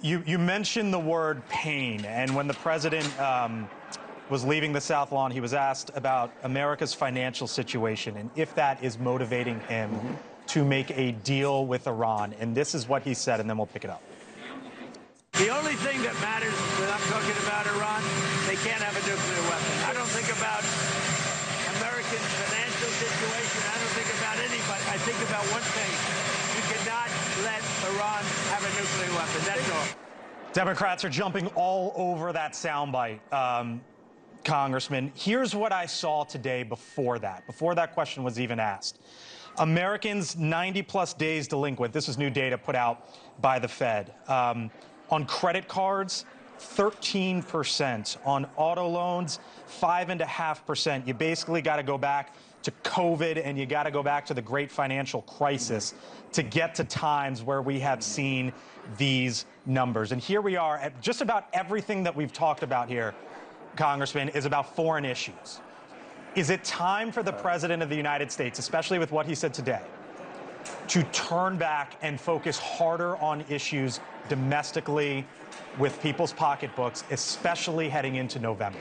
You mentioned the word pain, and when the president was leaving the South Lawn, he was asked about America's financial situation and if that is motivating him to make a deal with Iran. And this is what he said, and then we'll pick it up. The only thing that matters when I'm talking about Iran, they can't have a nuclear weapon. I don't think about American financial situation. I don't think about anybody. I think about one thing. You cannot let Iran have a nuclear weapon. That's all. Democrats are jumping all over that soundbite, Congressman. Here's what I saw today before that question was even asked. Americans 90-plus days delinquent. This is new data put out by the Fed. On credit cards, 13%. On auto loans, 5.5%. You basically got to go back to COVID and you got to go back to the great financial crisis to get to times where we have seen these numbers. And here we are at just about everything that we've talked about here, Congressman, is about foreign issues. Is it time for the President of the United States, especially with what he said today, to turn back and focus harder on issues domestically with people's pocketbooks, especially heading into November?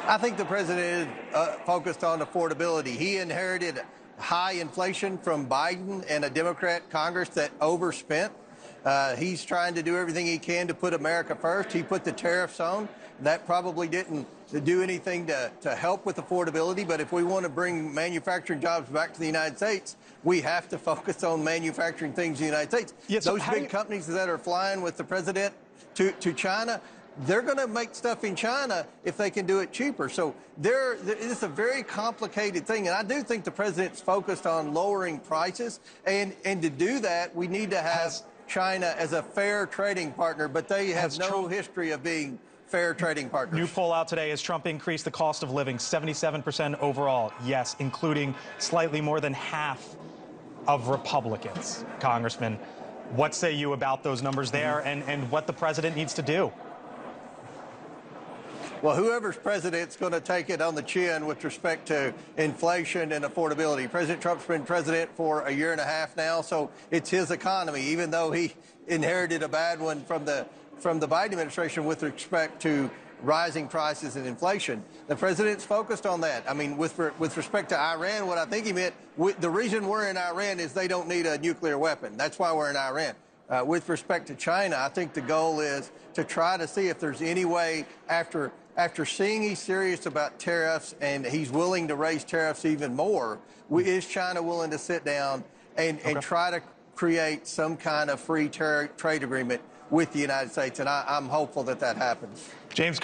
I think the president is focused on affordability. He inherited high inflation from Biden and a Democrat Congress that overspent. He's trying to do everything he can to put America first. He put the tariffs on. That probably didn't do anything to help with affordability. But if we want to bring manufacturing jobs back to the United States, we have to focus on manufacturing things in the United States. Yeah, so those big companies that are flying with the president to China, they're going to make stuff in China if they can do it cheaper. So it's a very complicated thing. And I do think the president's focused on lowering prices. And to do that, we need to have China as a fair trading partner. But they have no history of being fair trading partners. New poll out today. Has Trump increased the cost of living? 77% overall, yes, including slightly more than half of Republicans. Congressman, what say you about those numbers there and what the president needs to do? Well, whoever's president's going to take it on the chin with respect to inflation and affordability. President Trump's been president for a year and a half now, so it's his economy, even though he inherited a bad one from the Biden administration with respect to rising prices and inflation. The president's focused on that. I mean, with respect to Iran, what I think he meant, the reason we're in Iran is they don't need a nuclear weapon. That's why we're in Iran. With respect to China, I think the goal is to try to see if there's any way, after seeing he's serious about tariffs and he's willing to raise tariffs even more, is China willing to sit down and try to create some kind of free trade agreement with the United States? And I'm hopeful that that happens. James